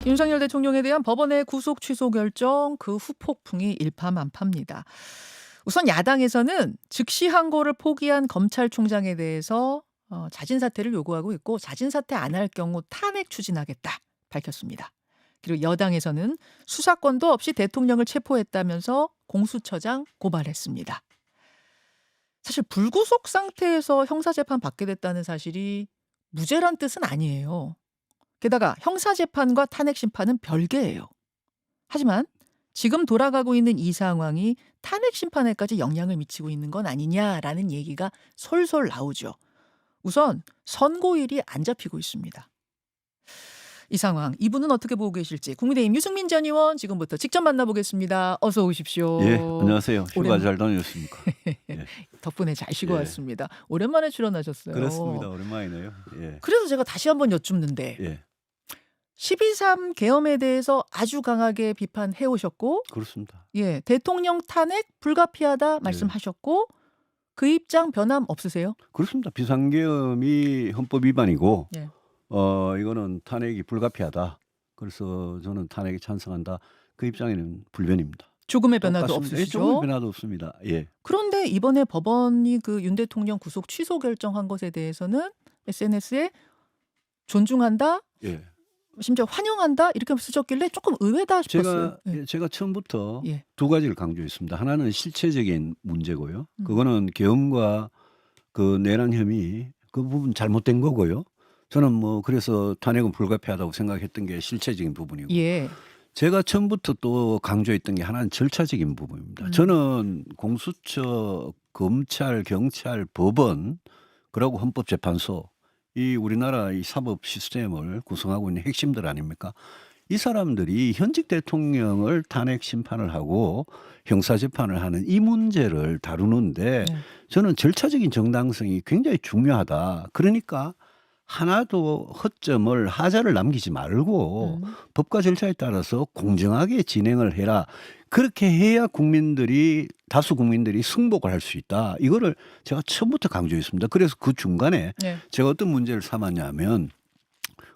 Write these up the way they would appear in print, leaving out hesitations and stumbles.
윤석열 대통령에 대한 법원의 구속 취소 결정 그 후폭풍이 일파만파입니다. 우선 야당에서는 즉시 항고를 포기한 검찰총장에 대해서 자진 사퇴를 요구하고 있고 자진 사퇴 안 할 경우 탄핵 추진하겠다 밝혔습니다. 그리고 여당에서는 수사권도 없이 대통령을 체포했다면서 공수처장 고발했습니다. 사실 불구속 상태에서 형사재판 받게 됐다는 사실이 무죄란 뜻은 아니에요. 게다가 형사재판과 탄핵심판은 별개예요. 하지만 지금 돌아가고 있는 이 상황이 탄핵심판에까지 영향을 미치고 있는 건 아니냐라는 얘기가 솔솔 나오죠. 우선 선고일이 안 잡히고 있습니다. 이 상황 이분은 어떻게 보고 계실지 국민의힘 유승민 전 의원 지금부터 직접 만나보겠습니다. 어서 오십시오. 예, 안녕하세요. 휴가 잘 다녀오셨습니까? 예. 덕분에 잘 쉬고 예. 왔습니다. 오랜만에 출연하셨어요. 그렇습니다. 오랜만이네요. 예. 그래서 제가 다시 한번 여쭙는데 예. 12.3 계엄에 대해서 아주 강하게 비판해 오셨고 그렇습니다. 예, 대통령 탄핵 불가피하다 말씀하셨고 그 입장 변함 없으세요? 그렇습니다. 비상계엄이 헌법 위반이고 예. 이거는 탄핵이 불가피하다. 그래서 저는 탄핵에 찬성한다. 그 입장에는 불변입니다. 조금의 변화도 똑같습니다. 예, 없으시죠? 조금의 변화도 없습니다. 예. 그런데 이번에 법원이 그 윤 대통령 구속 취소 결정한 것에 대해서는 SNS에 존중한다, 예. 심지어 환영한다 이렇게 쓰셨길래 조금 의외다 싶었어요. 제가 처음부터 예. 두 가지를 강조했습니다. 하나는 실체적인 문제고요. 음. 그거는 계엄과 그 내란 혐의 그 부분 잘못된 거고요. 저는 뭐 그래서 탄핵은 불가피하다고 생각했던 게 실체적인 부분이고 예. 제가 처음부터 또 강조했던 게 하나는 절차적인 부분입니다. 저는 공수처, 검찰, 경찰, 법원 그리고 헌법재판소 이 우리나라 이 사법 시스템을 구성하고 있는 핵심들 아닙니까? 이 사람들이 현직 대통령을 탄핵 심판을 하고 형사재판을 하는 이 문제를 다루는데 네. 저는 절차적인 정당성이 굉장히 중요하다. 그러니까 하나도 허점을 하자를 남기지 말고 법과 절차에 따라서 공정하게 진행을 해라. 그렇게 해야 국민들이 다수 국민들이 승복을 할 수 있다. 이거를 제가 처음부터 강조했습니다. 그래서 그 중간에 네. 제가 어떤 문제를 삼았냐면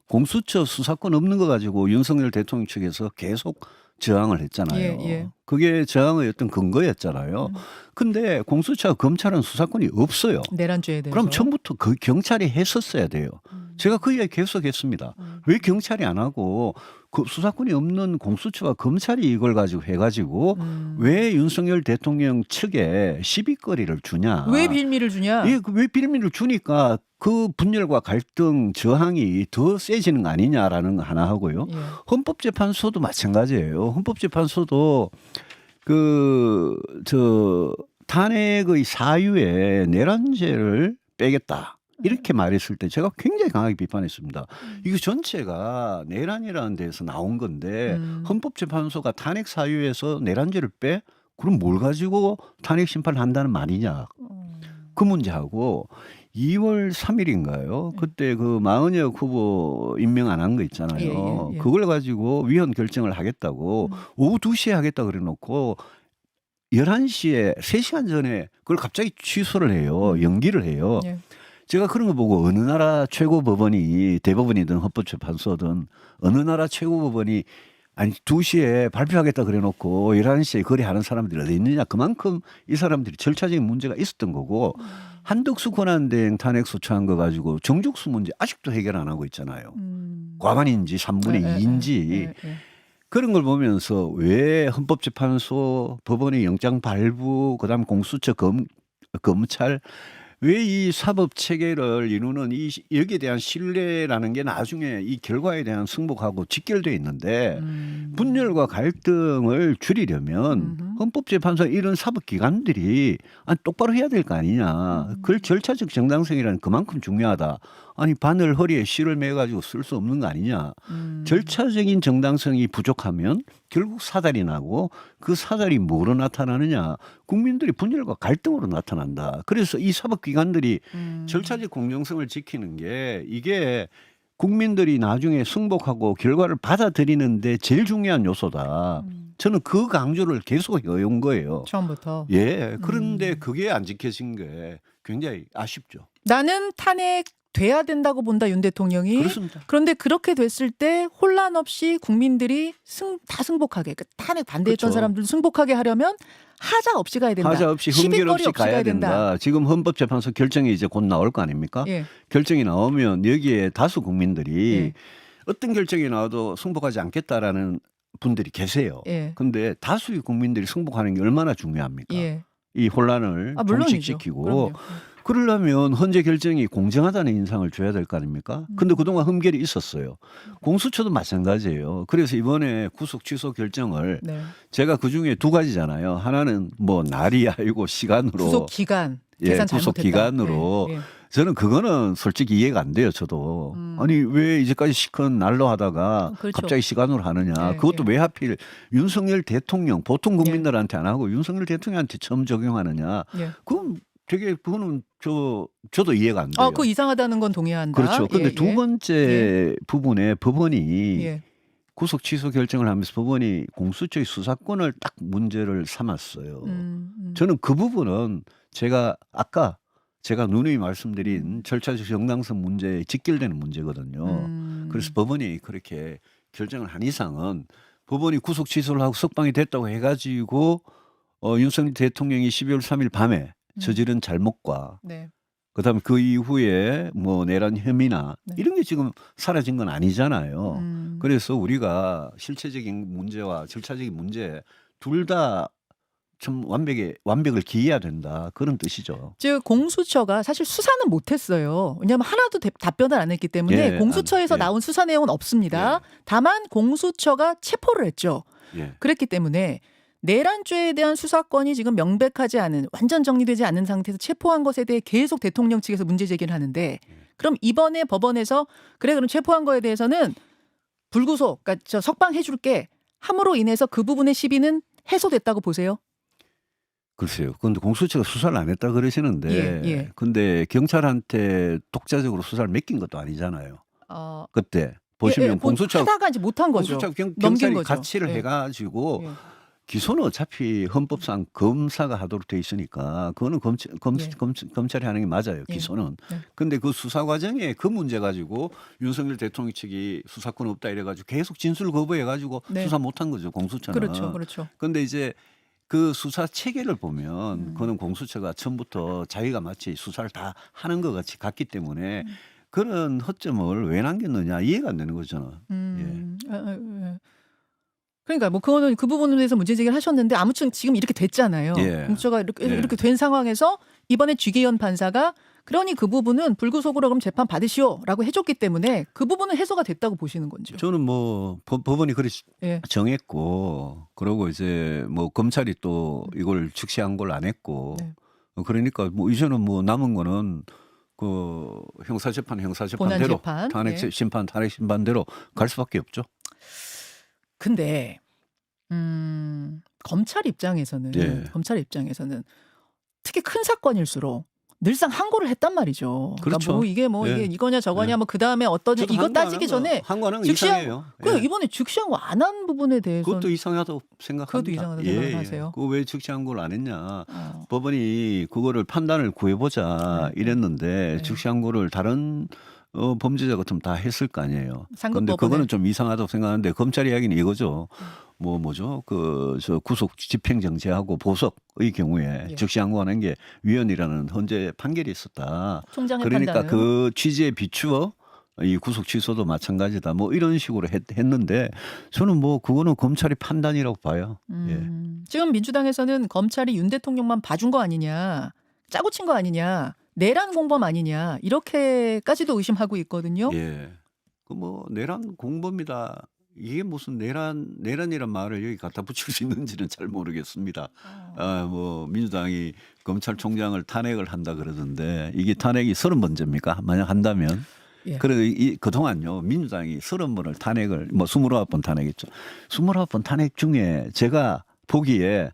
공수처 수사권 없는 거 가지고 윤석열 대통령 측에서 계속 저항을 했잖아요. 예. 그게 저항의 어떤 근거였잖아요. 근데 공수처와 검찰은 수사권이 없어요. 내란죄에 대해서. 그럼 처음부터 그 경찰이 했었어야 돼요. 제가 그 이야기 계속했습니다. 왜 경찰이 안 하고 그 수사권이 없는 공수처와 검찰이 이걸 가지고 해가지고 왜 윤석열 대통령 측에 시비거리를 주냐? 왜 빌미를 주냐? 예, 왜 빌미를 주니까 그 분열과 갈등 저항이 더 세지는 거 아니냐라는 거 하나 하고요. 예. 헌법재판소도 마찬가지예요. 헌법재판소도 탄핵의 사유에 내란죄를 빼겠다. 이렇게 말했을 때 제가 굉장히 강하게 비판했습니다. 이거 전체가 내란이라는 데서 나온 건데 헌법재판소가 탄핵 사유에서 내란죄를 빼? 그럼 뭘 가지고 탄핵 심판을 한다는 말이냐. 그 문제하고 2월 3일인가요? 그때 그 마은혁 후보 임명 안 한 거 있잖아요. 예. 그걸 가지고 위헌 결정을 하겠다고 오후 2시에 하겠다 그래 놓고 11시에 3시간 전에 그걸 갑자기 취소를 해요. 연기를 해요. 예. 제가 그런 거 보고 어느 나라 최고 법원이 대법원이든 헌법재판소든 어느 나라 최고 법원이 아니 2시에 발표하겠다 그래 놓고 11시에 거래하는 사람들이 어디 있느냐. 그만큼 이 사람들이 절차적인 문제가 있었던 거고 한덕수 권한대행 탄핵 소추한 거 가지고 정죽수 문제 아직도 해결 안 하고 있잖아요. 과반인지 3분의 2인지 그런 걸 보면서 왜 헌법재판소 법원의 영장 발부 그다음 공수처 검찰 왜 이 사법 체계를 이루는 여기에 대한 신뢰라는 게 나중에 이 결과에 대한 승복하고 직결돼 있는데 분열과 갈등을 줄이려면 헌법재판소 이런 사법 기관들이 똑바로 해야 될 거 아니냐. 그걸 절차적 정당성이라는 그만큼 중요하다. 아니 바늘 허리에 실을 매가지고 쓸 수 없는 거 아니냐. 절차적인 정당성이 부족하면 결국 사달이 나고 그 사달이 뭐로 나타나느냐. 국민들이 분열과 갈등으로 나타난다. 그래서 이 사법기관들이 절차적 공정성을 지키는 게 이게 국민들이 나중에 승복하고 결과를 받아들이는데 제일 중요한 요소다. 저는 그 강조를 계속 해온 거예요. 처음부터. 예. 그런데 그게 안 지켜진 게 굉장히 아쉽죠. 나는 탄핵 돼야 된다고 본다 윤 대통령이. 그렇습니다. 그런데 그렇게 됐을 때 혼란 없이 국민들이 다 승복하게 탄핵 반대했던 그렇죠. 사람들도 승복하게 하려면 하자 없이 가야 된다. 하자 없이 흠결 시비거리 없이 가야 된다. 지금 헌법재판소 결정이 이제 곧 나올 거 아닙니까? 예. 결정이 나오면 여기에 다수 국민들이 예. 어떤 결정이 나와도 승복하지 않겠다라는 분들이 계세요. 예. 근데 다수의 국민들이 승복하는 게 얼마나 중요합니까? 예. 이 혼란을 물론이죠. 종식시키고 그럼요. 그러려면 헌재 결정이 공정하다는 인상을 줘야 될 거 아닙니까? 근데 그동안 흠결이 있었어요. 공수처도 마찬가지예요. 그래서 이번에 구속 취소 결정을 네. 제가 그중에 두 가지잖아요. 하나는 뭐 날이 아니고 시간으로 구속 기간 예, 계산 구속 잘못했다. 기간으로 예. 예. 저는 그거는 솔직히 이해가 안 돼요. 저도 아니 왜 이제까지 시큰 날로 하다가 그렇죠. 갑자기 시간으로 하느냐. 예, 그것도 예. 왜 하필 윤석열 대통령 보통 국민들한테 안 하고 윤석열 대통령한테 처음 적용하느냐. 예. 그건 되게 그거는 저도 이해가 안 돼요. 그거 이상하다는 건 동의한다. 그렇죠. 근데 예, 두 예. 번째 부분에 법원이 예. 구속 취소 결정을 하면서 법원이 공수처의 수사권을 딱 문제를 삼았어요. 저는 그 부분은 제가 아까 제가 누누이 말씀드린 절차적 정당성 문제에 직결되는 문제거든요. 그래서 법원이 그렇게 결정을 한 이상은 법원이 구속 취소를 하고 석방이 됐다고 해가지고 윤석열 대통령이 12월 3일 밤에 저지른 잘못과 네. 그다음에 그 이후에 뭐 내란 혐의나 네. 이런 게 지금 사라진 건 아니잖아요. 그래서 우리가 실체적인 문제와 절차적인 문제 둘 다 좀 완벽을 기해야 된다 그런 뜻이죠. 즉 공수처가 사실 수사는 못했어요. 왜냐하면 하나도 답변을 안 했기 때문에 예, 공수처에서 예. 나온 수사 내용은 없습니다. 예. 다만 공수처가 체포를 했죠. 예. 그랬기 때문에 내란죄에 대한 수사권이 지금 명백하지 않은 완전 정리되지 않은 상태에서 체포한 것에 대해 계속 대통령 측에서 문제 제기를 하는데 그럼 이번에 법원에서 그럼 체포한 거에 대해서는 불구속, 그러니까 저 석방해 줄게 함으로 인해서 그 부분의 시비는 해소됐다고 보세요? 글쎄요. 그런데 공수처가 수사를 안 했다 그러시는데 예, 예. 근데 경찰한테 독자적으로 수사를 맡긴 것도 아니잖아요. 그때 보시면 공수처 하다가 이제 못한 거죠. 공수처 넘긴 경찰이 거죠. 가치를 예. 해가지고 예. 기소는 어차피 헌법상 검사가 하도록 돼 있으니까 그거는 검찰이 하는 게 맞아요. 예. 기소는. 네. 근데 그 수사 과정에 그 문제 가지고 윤석열 대통령 측이 수사권 없다 이래가지고 계속 진술 거부해가지고 네. 수사 못한 거죠. 공수처는. 그렇죠, 그렇죠. 근데 이제 그 수사 체계를 보면 그거는 공수처가 처음부터 자기가 마치 수사를 다 하는 것 같이 갔기 때문에 그런 허점을 왜 남겼느냐 이해가 안 되는 거잖아. 예. 그러니까 뭐 그거는 그 부분에 대해서 문제 제기를 하셨는데 아무튼 지금 이렇게 됐잖아요. 예. 공수처가 이렇게, 예. 이렇게 된 상황에서 이번에 쥐계현 판사가 그러니 그 부분은 불구속으로 그럼 재판 받으시오라고 해줬기 때문에 그 부분은 해소가 됐다고 보시는 건지요? 저는 뭐 법원이 그렇게 예. 정했고 그러고 이제 뭐 검찰이 또 이걸 즉시한 걸 안 했고 네. 그러니까 뭐 이제는 뭐 남은 거는 그 형사재판대로 본안재판. 예. 탄핵 심판대로 갈 수밖에 없죠. 근데 검찰 입장에서는 예. 특히 큰 사건일수록 늘상 항고를 했단 말이죠. 그러니까 그렇죠. 뭐 이게 뭐 예. 이게 이거냐 저거냐 예. 뭐 그 다음에 어떠냐 저도 이거 항고 안 따지기 한 전에 항고는 즉시한- 이상해요. 그 예. 이번에 즉시한 거 안 한 부분에 대해서 그것도 이상하다고 생각합니다. 그것도 이상하다고 생각하세요? 그왜 즉시한 걸 안 했냐. 법원이 그거를 판단을 구해보자 네. 이랬는데 네. 즉시한 거를 다른 범죄자 같으면 다 했을 거 아니에요. 상급 그런데 법원에. 그거는 좀 이상하다고 생각하는데 검찰 이야기는 이거죠. 뭐죠? 저 구속 집행정지하고 보석의 경우에 예. 즉시항고하는 게 위헌이라는 헌재 판결이 있었다. 총장의 그러니까 판단은 그 취지에 비추어 이 구속 취소도 마찬가지다. 뭐 이런 식으로 했는데 저는 뭐 그거는 검찰의 판단이라고 봐요. 예. 지금 민주당에서는 검찰이 윤 대통령만 봐준 거 아니냐, 짜고 친 거 아니냐, 내란 공범 아니냐 이렇게까지도 의심하고 있거든요. 예. 그 뭐 내란 공범이다. 이게 무슨 내란이란 말을 여기 갖다 붙일 수 있는지는 잘 모르겠습니다. 뭐 민주당이 검찰총장을 탄핵을 한다 그러던데 이게 탄핵이 30번째입니까? 만약 한다면. 예. 그래 그동안요 민주당이 30번을 탄핵을 뭐 29번 탄핵했죠. 29번 탄핵 중에 제가 보기에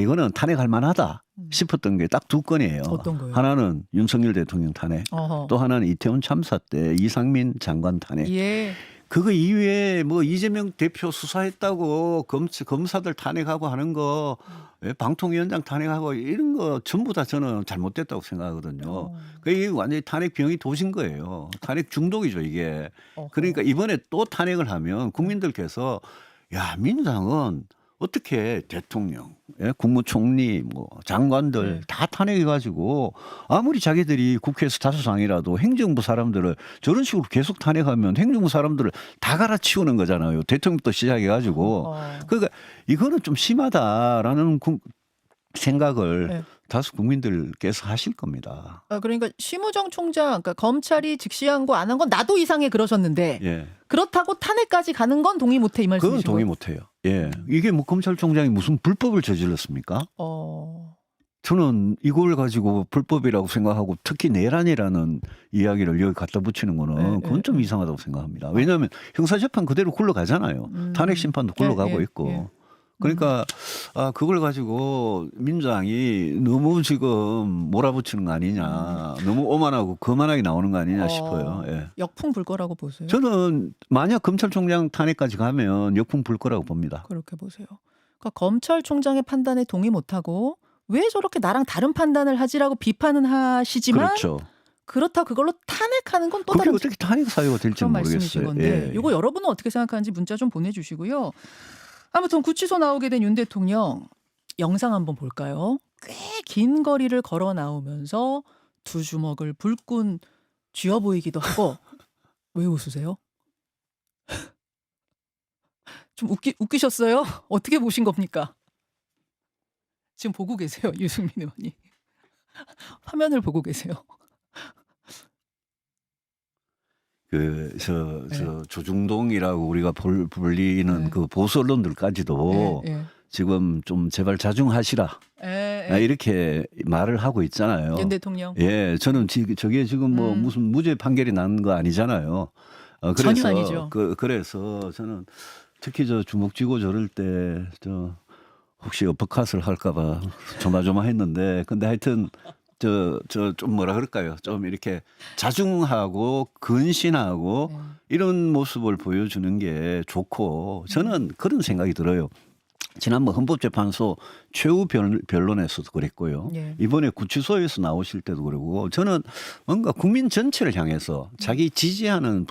이거는 탄핵할 만하다 싶었던 게 딱 두 건이에요. 어떤 거요? 하나는 윤석열 대통령 탄핵, 어허. 또 하나는 이태원 참사 때 이상민 장관 탄핵. 예. 그거 이외에 뭐 이재명 대표 수사했다고 검사들 탄핵하고 하는 거, 방통위원장 탄핵하고 이런 거 전부 다 저는 잘못됐다고 생각하거든요. 어. 그게 완전히 탄핵 병이 도신 거예요. 탄핵 중독이죠, 이게. 그러니까 어허. 이번에 또 탄핵을 하면 국민들께서 야, 민주당은 어떻게 대통령, 국무총리, 뭐 장관들 네. 다 탄핵해가지고 아무리 자기들이 국회에서 다수당이라도 행정부 사람들을 저런 식으로 계속 탄핵하면 행정부 사람들을 다 갈아치우는 거잖아요. 대통령부터 시작해가지고. 어. 그러니까 이거는 좀 심하다라는 생각을 네. 다수 국민들께서 하실 겁니다. 그러니까 심우정 총장, 그러니까 검찰이 즉시한 거 안 한 건 나도 이상해 그러셨는데 예. 그렇다고 탄핵까지 가는 건 동의 못해 이 그건 말씀이신 동의 거예요? 못해요. 예. 이게 뭐 검찰총장이 무슨 불법을 저질렀습니까? 저는 이걸 가지고 불법이라고 생각하고 특히 내란이라는 이야기를 여기 갖다 붙이는 거는 그건 좀 이상하다고 생각합니다. 왜냐하면 형사재판 그대로 굴러가잖아요. 탄핵 심판도 굴러가고 있고. 그러니까 그걸 가지고 민주당이 너무 지금 몰아붙이는 거 아니냐. 너무 오만하고 거만하게 나오는 거 아니냐 싶어요. 예. 역풍 불 거라고 보세요? 저는 만약 검찰총장 탄핵까지 가면 역풍 불 거라고 봅니다. 그렇게 보세요. 그러니까 검찰총장의 판단에 동의 못하고 왜 저렇게 나랑 다른 판단을 하지라고 비판은 하시지만 그렇죠. 그렇다 그걸로 탄핵하는 건 또 그게 다른 어떻게 탄핵 사유가 될지 그런 말씀이신 모르겠어요. 건데 예. 이거 여러분은 어떻게 생각하는지 문자 좀 보내주시고요. 아무튼 구치소 나오게 된 윤 대통령 영상 한번 볼까요? 꽤 긴 거리를 걸어 나오면서 두 주먹을 불끈 쥐어 보이기도 하고 왜 웃으세요? 좀 웃기셨어요? 어떻게 보신 겁니까? 지금 보고 계세요, 유승민 의원님. 화면을 보고 계세요. 저 조중동이라고 우리가 불리는 네. 그 보수 언론들까지도 지금 좀 제발 자중하시라. 이렇게 말을 하고 있잖아요. 윤 대통령. 예, 저는 저게 지금 뭐 무슨 무죄 판결이 난 거 아니잖아요. 전혀 아니죠. 그래서 저는 특히 저 주먹 쥐고 저럴 때 혹시 어퍼컷을 할까봐 조마조마했는데, 근데 하여튼 좀 뭐라 그럴까요? 좀 이렇게 자중하고 근신하고 이런 모습을 보여주는 게 좋고, 저는 그런 생각이 들어요. 지난번 헌법재판소 최후 변론에서도 그랬고요. 이번에 구치소에서 나오실 때도 그러고, 저는 뭔가 국민 전체를 향해서 자기 지지하는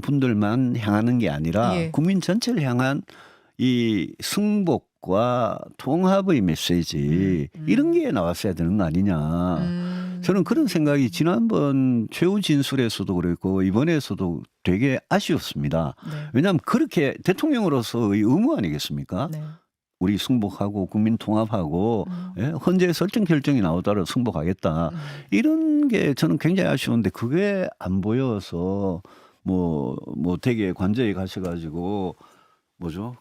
분들만 향하는 게 아니라 국민 전체를 향한 이 승복과 통합의 메시지 이런 게 나왔어야 되는 거 아니냐. 저는 그런 생각이 지난번 최후 진술에서도 그랬고 이번에서도 되게 아쉬웠습니다. 왜냐하면 그렇게 대통령으로서의 의무 아니겠습니까? 우리 승복하고 국민 통합하고 헌재 설정 결정이 나오더라도 승복하겠다. 이런 게 저는 굉장히 아쉬운데 그게 안 보여서 뭐 되게 관저에 가셔가지고 뭐죠?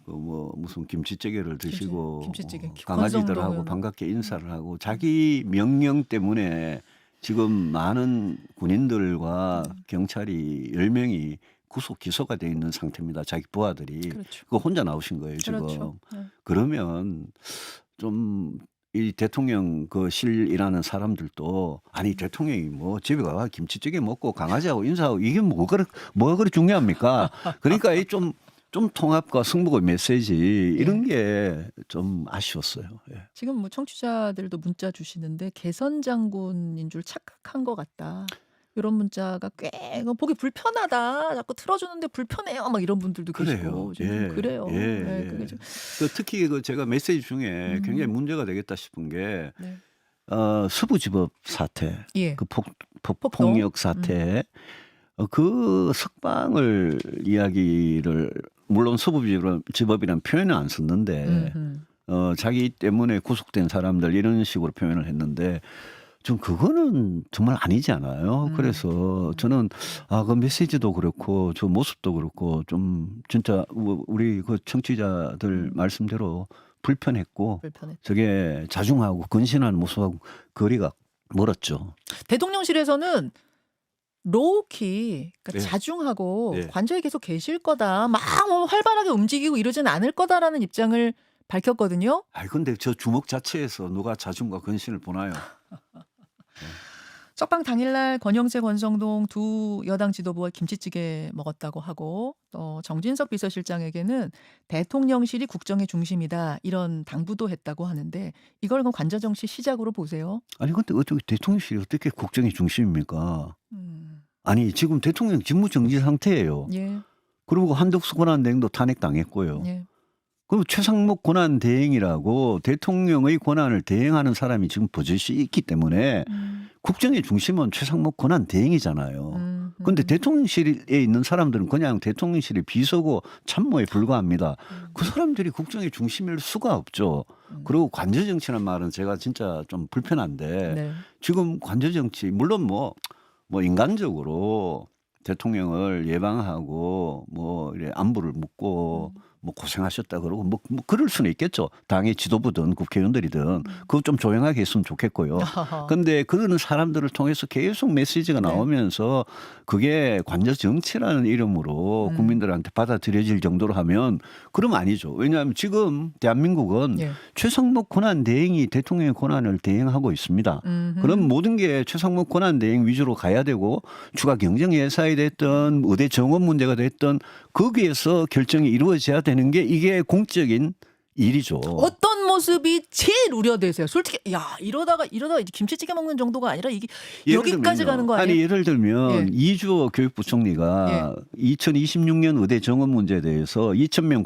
무슨 김치찌개를 드시고 김치찌개. 강아지들하고 반갑게 인사를 하고 자기 명령 때문에 지금 많은 군인들과 경찰이 10명이 구속 기소가 돼 있는 상태입니다. 자기 부하들이. 그거 혼자 나오신 거예요, 지금. 그러면 좀 이 대통령 그 실이라는 사람들도 아니 대통령이 뭐 집에 가서 김치찌개 먹고 강아지하고 인사하고 이게 뭐가 그리 중요합니까? 그러니까 이 좀 통합과 승복의 메시지 이런 게 좀 아쉬웠어요. 지금 뭐 청취자들도 문자 주시는데 개선 장군인 줄 착각한 것 같다. 이런 문자가 꽤 보기 불편하다. 자꾸 틀어주는데 불편해요. 막 이런 분들도 계시고 그래요. 그게 좀 특히 제가 메시지 중에 굉장히 문제가 되겠다 싶은 게 서부지법 사태, 그 폭력 사태, 그 석방을 이야기를 물론 서부지법이라는 표현은 안 썼는데 자기 때문에 구속된 사람들 이런 식으로 표현을 했는데 좀 그거는 정말 아니지 않아요. 그래서 저는 그 메시지도 그렇고 저 모습도 그렇고 좀 진짜 우리 그 청취자들 말씀대로 불편했고 저게 자중하고 근신하는 모습하고 거리가 멀었죠. 대통령실에서는 로우키 그러니까 자중하고 관저에 계속 계실 거다. 막 활발하게 움직이고 이러진 않을 거다라는 입장을 밝혔거든요. 근데 저 주먹 자체에서 누가 자중과 근신을 보나요? 석방 당일날 권영세, 권성동 두 여당 지도부와 김치찌개 먹었다고 하고 또 정진석 비서실장에게는 대통령실이 국정의 중심이다 이런 당부도 했다고 하는데 이걸 그럼 관저정치 시작으로 보세요? 아니 근데 어떻게 대통령실이 어떻게 국정의 중심입니까? 음. 아니 지금 대통령 직무정지 상태예요. 예. 그리고 한덕수 권한대행도 탄핵당했고요. 예. 그럼 최상목 권한대행이라고 대통령의 권한을 대행하는 사람이 지금 버젓이 있기 때문에 국정의 중심은 최상목 권한대행이잖아요. 그런데 대통령실에 있는 사람들은 그냥 대통령실의 비서고 참모에 불과합니다. 그 사람들이 국정의 중심일 수가 없죠. 그리고 관저정치란 말은 제가 진짜 좀 불편한데 네. 지금 관저정치 물론 뭐 인간적으로 대통령을 예방하고 뭐 이래 안부를 묻고 뭐 고생하셨다 그러고 뭐 그럴 수는 있겠죠. 당의 지도부든 국회의원들이든 그거 좀 조용하게 했으면 좋겠고요. 근데 그러는 사람들을 통해서 계속 메시지가 네. 나오면서 그게 관저 정치라는 이름으로 국민들한테 받아들여질 정도로 하면 그럼 아니죠. 왜냐하면 지금 대한민국은 예. 최상목 권한 대행이 대통령의 권한을 대행하고 있습니다. 그럼 모든 게 최상목 권한 대행 위주로 가야 되고 추가 경정 예산이 됐든 의대 정원 문제가 됐든 거기에서 결정이 이루어져야 되는 게 이게 공적인 일이죠. 어떤 모습이 제일 우려되세요? 솔직히 야 이러다가 김치찌개 먹는 정도가 아니라 이게 여기까지 가는 거 아니에요? 아니 예를 들면 예. 이주호 교육부총리가 2026년 의대 정원 문제에 대해서 2,000명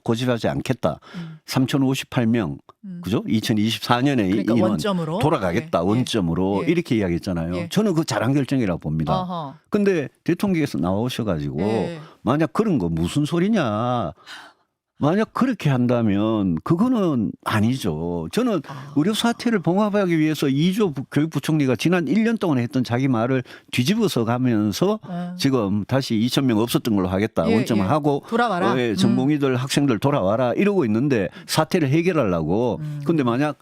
고집하지 않겠다. 3,058명 그죠? 2024년에 그러니까 인원 원점으로 돌아가겠다. 예. 원점으로 예. 이렇게 이야기했잖아요. 예. 저는 그 잘한 결정이라고 봅니다. 아하. 근데 대통령께서 나오셔가지고 예. 만약 그런 거 무슨 소리냐. 만약 그렇게 한다면 그거는 아니죠. 저는 의료 사태를 봉합하기 위해서 이주호 교육부총리가 지난 1년 동안 했던 자기 말을 뒤집어서 가면서 지금 다시 2,000명 없었던 걸로 하겠다. 예, 원점을 예. 하고 돌아와라. 전공의들 학생들 돌아와라 이러고 있는데 사태를 해결하려고. 근데 만약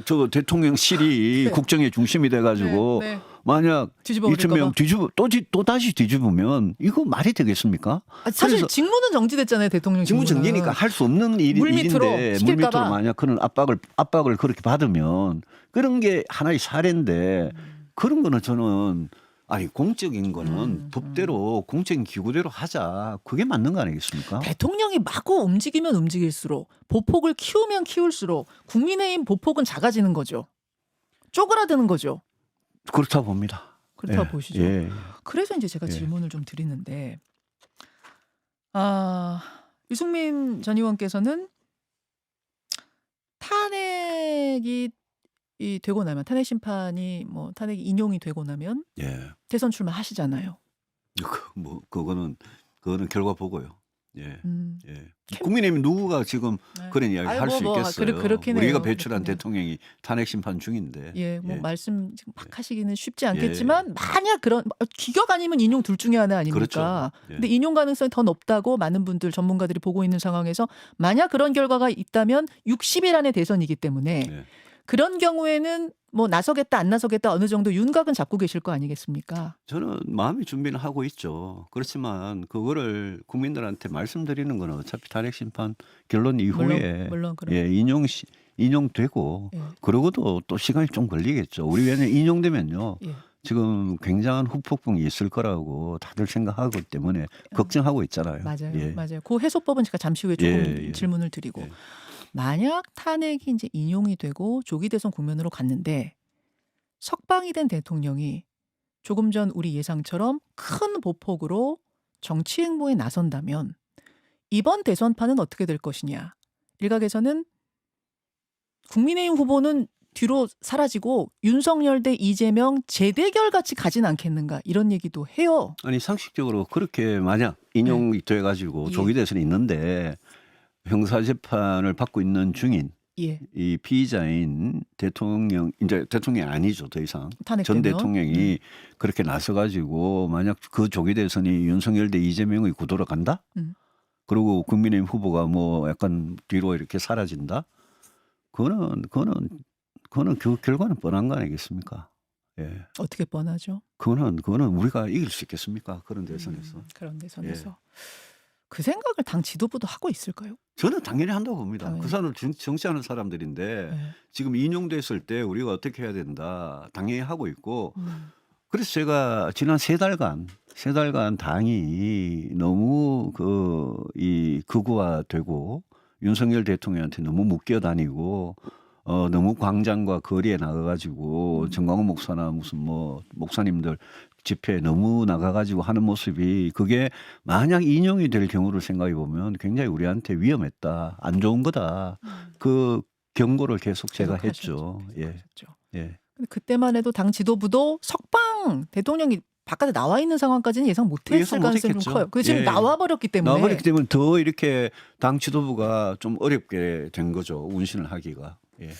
저 대통령실이 국정의 중심이 돼가지고 네. 만약 뒤집어 버릴까 2,000명 또 다시 뒤집으면 이거 말이 되겠습니까? 사실 그래서 직무는 정지됐잖아요, 대통령 직무 정지니까 할 수 없는 일인데 물밑으로 시킬까 봐. 만약 그런 압박을 그렇게 받으면 그런 게 하나의 사례인데 그런 거는 저는 아니 공적인 거는 법대로 공적인 기구대로 하자. 그게 맞는 거 아니겠습니까? 대통령이 마구 움직이면 움직일수록 보폭을 키우면 키울수록 국민의힘 보폭은 작아지는 거죠. 쪼그라드는 거죠. 그렇다 봅니다. 그렇다고 보시죠. 예. 그래서 이제 제가 예. 질문을 좀 드리는데 유승민 전 의원께서는 탄핵이 되고 나면 탄핵 심판이 탄핵이 인용이 되고 나면 예. 대선 출마하시잖아요. 그거는 결과 보고요. 예. 예. 캠- 국민의힘 누구가 지금 네. 그런 이야기 할 수 있겠어요. 그렇긴 우리가 해요. 배출한 그렇긴 해요. 대통령이 탄핵 심판 중인데. 예, 예. 말씀 지금 막 하시기는 쉽지 않겠지만 만약 그런 기격 아니면 인용 둘 중에 하나 아닙니까? 그렇죠. 예. 근데 인용 가능성이 더 높다고 많은 분들 전문가들이 보고 있는 상황에서 만약 그런 결과가 있다면 60일 안에 대선이기 때문에 예. 그런 경우에는 나서겠다 안 나서겠다 어느 정도 윤곽은 잡고 계실 거 아니겠습니까? 저는 마음의 준비는 하고 있죠. 그렇지만 그거를 국민들한테 말씀드리는 거는 어차피 탄핵 심판 결론 이후에 물론 그럼. 예, 인용되고 예. 그러고도 또 시간이 좀 걸리겠죠. 우리 왜냐면 인용되면요. 예. 지금 굉장한 후폭풍이 있을 거라고 다들 생각하기 때문에 걱정하고 있잖아요. 맞아요. 예. 맞아요. 그 해소법은 제가 잠시 후에 조금 예. 질문을 드리고 예. 만약 탄핵이 이제 인용이 되고 조기 대선 국면으로 갔는데 석방이 된 대통령이 조금 전 우리 예상처럼 큰 보폭으로 정치 행보에 나선다면 이번 대선판은 어떻게 될 것이냐. 일각에서는 국민의힘 후보는 뒤로 사라지고 윤석열 대 이재명 재대결 같이 가진 않겠는가 이런 얘기도 해요. 아니 상식적으로 그렇게 만약 인용이 돼가지고 예. 조기 대선이 있는데 형사재판을 받고 있는 중인 예. 이 피의자인 대통령 이제 대통령이 아니죠 더 이상 전 탄핵되면. 대통령이 그렇게 나서가지고 만약 그 조기 대선이 윤석열 대 이재명의 구도로 간다? 그리고 국민의힘 후보가 약간 뒤로 이렇게 사라진다? 그거는 그 결과는 뻔한 거 아니겠습니까? 예. 어떻게 뻔하죠? 그거는 우리가 이길 수 있겠습니까? 그런 대선에서. 그런 대선에서. 그 생각을 당 지도부도 하고 있을까요? 저는 당연히 한다고 봅니다. 당연히. 그 사람은 정치하는 사람들인데 네. 지금 인용됐을 때 우리가 어떻게 해야 된다 당연히 하고 있고 음. 그래서 제가 지난 세 달간 당이 너무 이 극우화되고 윤석열 대통령한테 너무 묶여 다니고 너무 광장과 거리에 나가가지고 정광훈 목사나 무슨 뭐 목사님들 집회에 너무 나가가지고 하는 모습이 그게 만약 인용이 될 경우를 생각해 보면 굉장히 우리한테 위험했다, 안 좋은 거다. 그 경고를 계속 제가 계속 했죠. 하셨죠. 예, 하셨죠. 예. 근데 그때만 해도 당 지도부도 석방 대통령이 바깥에 나와 있는 상황까지는 예상 못했을 예상 가능성이 좀 못했겠죠. 커요. 그 지금 예. 나와 버렸기 때문에. 나와버렸기 때문에 더 이렇게 당 지도부가 좀 어렵게 된 거죠. 운신을 하기가. 예.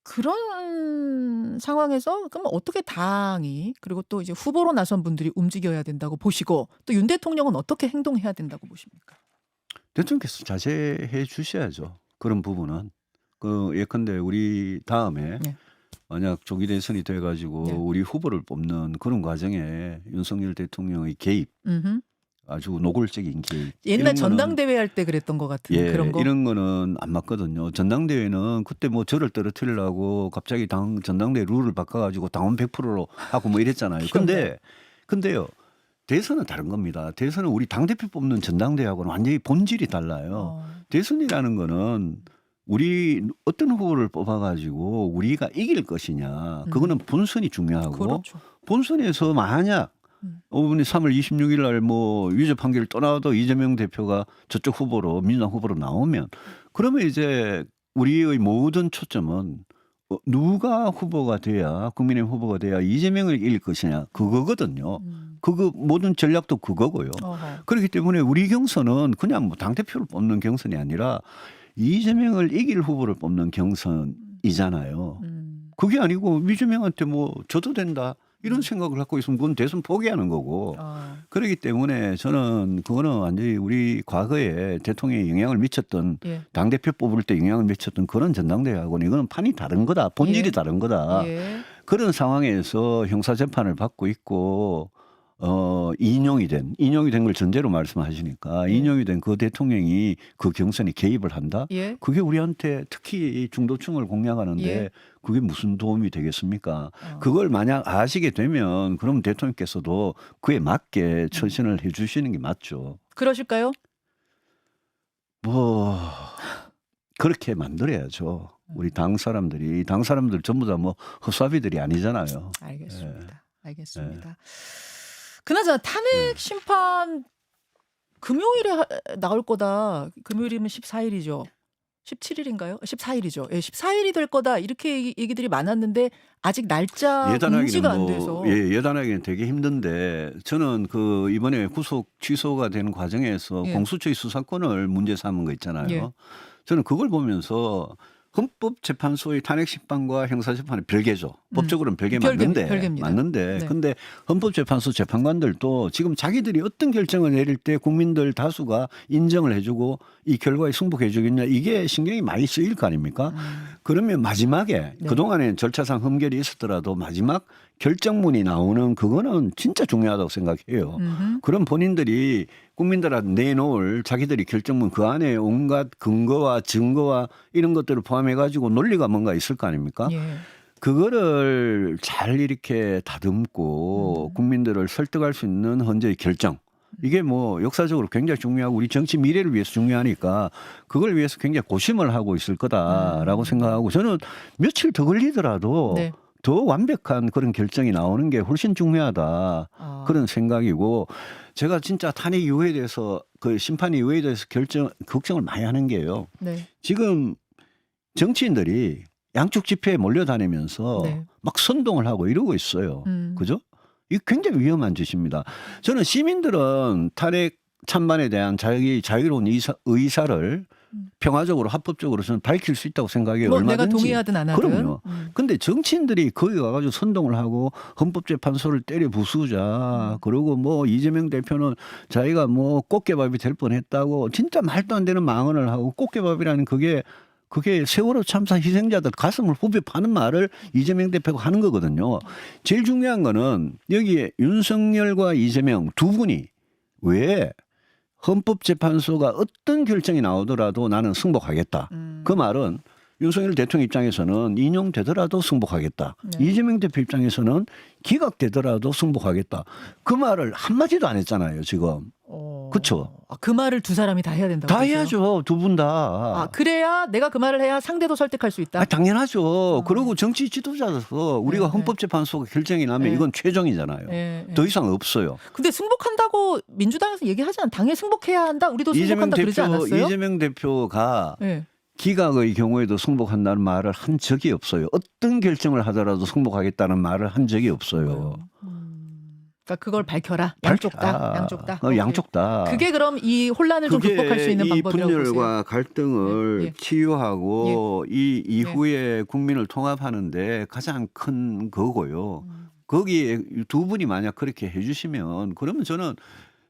그런 상황에서 그럼 어떻게 당이 그리고 또 이제 후보로 나선 분들이 움직여야 된다고 보시고 또 윤 대통령은 어떻게 행동해야 된다고 보십니까? 대통령께서 자제해 주셔야죠. 그런 부분은. 예컨대 우리 다음에 네. 만약 조기 대선이 돼가지고 네. 우리 후보를 뽑는 그런 과정에 윤석열 대통령의 개입, 음흠. 아주 노골적인 개입. 옛날 이런 거는 전당대회 할 때 그랬던 것 같은 예, 그런 거. 이런 거는 안 맞거든요. 전당대회는 그때 뭐 저를 떨어뜨리려고 갑자기 전당대회 룰을 바꿔가지고 당원 100%로 하고 뭐 이랬잖아요. 근데요, 대선은 다른 겁니다. 대선은 우리 당대표 뽑는 전당대회하고는 완전히 본질이 달라요. 대선이라는 거는 우리 어떤 후보를 뽑아가지고 우리가 이길 것이냐. 그거는 본선이 중요하고 그렇죠. 본선에서 만약 이번에 3월 26일 날 뭐 유죄 판결을 떠나도 이재명 대표가 저쪽 후보로 민주당 후보로 나오면 그러면 이제 우리의 모든 초점은 누가 후보가 돼야 국민의힘 후보가 돼야 이재명을 이길 것이냐 그거거든요. 그거 모든 전략도 그거고요. 어허. 그렇기 때문에 우리 경선은 그냥 뭐 당대표를 뽑는 경선이 아니라 이재명을 이길 후보를 뽑는 경선이잖아요. 그게 아니고 이재명한테 뭐 줘도 된다. 이런 생각을 갖고 있으면 그건 대선 포기하는 거고. 그렇기 때문에 저는 그거는 완전히 우리 과거에 대통령에 영향을 미쳤던 예. 당대표 뽑을 때 영향을 미쳤던 그런 전당대회하고는 이거는 판이 다른 거다. 본질이 예. 다른 거다. 예. 그런 상황에서 형사재판을 받고 있고 인용이 된 걸 전제로 말씀하시니까 인용이 된 그 대통령이 그 경선에 개입을 한다? 예. 그게 우리한테 특히 중도층을 공략하는데 예. 그게 무슨 도움이 되겠습니까? 그걸 만약 아시게 되면 그럼 대통령께서도 그에 맞게 처신을 해 주시는 게 맞죠. 그러실까요? 뭐 그렇게 만들어야죠. 우리 당 사람들 전부 다 뭐 헛사비들이 아니잖아요. 알겠습니다. 예. 알겠습니다. 그나저나 탄핵 심판 금요일에 나올 거다. 금요일이면 14일이죠. 17일인가요? 14일이죠. 예, 14일이 될 거다. 이렇게 얘기들이 많았는데 아직 날짜 공지가 안 돼서. 예단하기는 되게 힘든데 저는 이번에 구속 취소가 되는 과정에서 예. 공수처의 수사권을 문제 삼은 거 있잖아요. 예. 저는 그걸 보면서 헌법재판소의 탄핵 심판과 형사재판은 별개죠. 법적으로는 별개입니다. 맞는데 네. 근데 헌법재판소 재판관들도 지금 자기들이 어떤 결정을 내릴 때 국민들 다수가 인정을 해주고 이 결과에 승복해 주겠냐 이게 신경이 많이 쓰일 거 아닙니까? 그러면 마지막에 네. 그동안에 절차상 흠결이 있었더라도 마지막 결정문이 나오는 그거는 진짜 중요하다고 생각해요. 그럼 본인들이 국민들한테 내놓을 자기들이 결정문 그 안에 온갖 근거와 증거와 이런 것들을 포함해가지고 논리가 뭔가 있을 거 아닙니까? 예. 그거를 잘 이렇게 다듬고 국민들을 설득할 수 있는 헌재의 결정. 이게 뭐 역사적으로 굉장히 중요하고 우리 정치 미래를 위해서 중요하니까 그걸 위해서 굉장히 고심을 하고 있을 거다라고 생각하고 저는 며칠 더 걸리더라도 네. 더 완벽한 그런 결정이 나오는 게 훨씬 중요하다. 그런 생각이고 제가 진짜 탄핵 이후에 대해서 심판 이후에 대해서 걱정을 많이 하는 게요. 네. 지금 정치인들이 양쪽 집회에 몰려다니면서 네. 막 선동을 하고 이러고 있어요. 그죠? 이게 굉장히 위험한 짓입니다. 저는 시민들은 탄핵 찬반에 대한 자기 자유로운 의사를 평화적으로 합법적으로 저는 밝힐 수 있다고 생각해요. 뭐 얼마든지. 내가 동의하든 안 하든. 그럼요. 근데 정치인들이 거기 가가지고 선동을 하고 헌법재판소를 때려 부수자. 그리고 뭐 이재명 대표는 자기가 뭐 꽃게밥이 될 뻔했다고 진짜 말도 안 되는 망언을 하고 꽃게밥이라는 그게 세월호 참사 희생자들 가슴을 후벼 파는 말을 이재명 대표가 하는 거거든요. 제일 중요한 거는 여기에 윤석열과 이재명 두 분이 왜 헌법재판소가 어떤 결정이 나오더라도 나는 승복하겠다. 그 말은 윤석열 대통령 입장에서는 인용되더라도 승복하겠다. 네. 이재명 대표 입장에서는 기각되더라도 승복하겠다. 그 말을 한마디도 안 했잖아요, 지금. 그쵸? 그 말을 두 사람이 다 해야 된다고 다 보세요? 해야죠, 두 분 다. 아, 그래야 내가 그 말을 해야 상대도 설득할 수 있다. 아, 당연하죠. 그리고 정치 지도자로서 우리가 네, 헌법재판소가 결정이 나면 네. 이건 최종이잖아요. 예, 예. 더 이상 없어요. 근데 승복한다고 민주당에서 얘기하지 않아. 당연히 승복해야 한다. 우리도 승복한다 그러지 않았어요? 이재명 대표가 예. 기각의 경우에도 승복한다는 말을 한 적이 없어요. 어떤 결정을 하더라도 승복하겠다는 말을 한 적이 없어요. 그러니까 그걸 밝혀라. 양쪽 다. 밝혀라. 양쪽 다. 양쪽 다. 그게 그럼 이 혼란을 좀 그게 극복할 수 있는 이 방법이라고 보세요. 분열과 갈등을 예, 예. 치유하고 이 이후에 국민을 통합하는데 가장 큰 거고요. 거기에 두 분이 만약 그렇게 해주시면 그러면 저는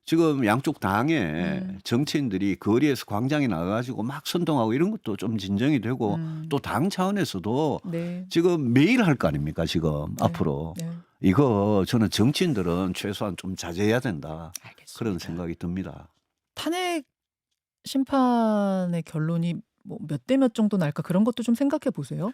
지금 양쪽 당의 정치인들이 거리에서 광장에 나가가지고 막 선동하고 이런 것도 좀 진정이 되고 또 당 차원에서도 네. 지금 매일 할 거 아닙니까 지금 앞으로. 네. 이거 저는 정치인들은 최소한 좀 자제해야 된다. 알겠습니다. 그런 생각이 듭니다. 탄핵 심판의 결론이 뭐 몇 대 몇 정도 날까 그런 것도 좀 생각해 보세요.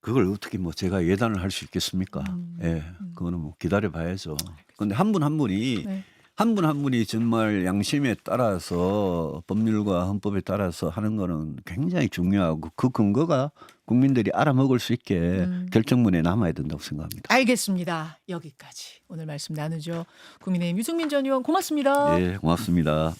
그걸 어떻게 뭐 제가 예단을 할 수 있겠습니까? 예, 그거는 뭐 기다려 봐야죠. 그런데 한 분 한 분이 네. 한 분 한 분이 정말 양심에 따라서 법률과 헌법에 따라서 하는 거는 굉장히 중요하고 그 근거가 국민들이 알아먹을 수 있게 결정문에 남아야 된다고 생각합니다. 알겠습니다. 여기까지 오늘 말씀 나누죠. 국민의힘 유승민 전 의원 고맙습니다. 예, 고맙습니다.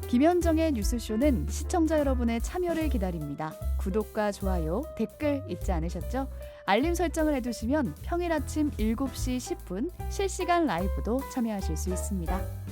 김현정의 뉴스쇼는 시청자 여러분의 참여를 기다립니다. 구독과 좋아요, 댓글 잊지 않으셨죠? 알림 설정을 해두시면 평일 아침 7시 10분 실시간 라이브도 참여하실 수 있습니다.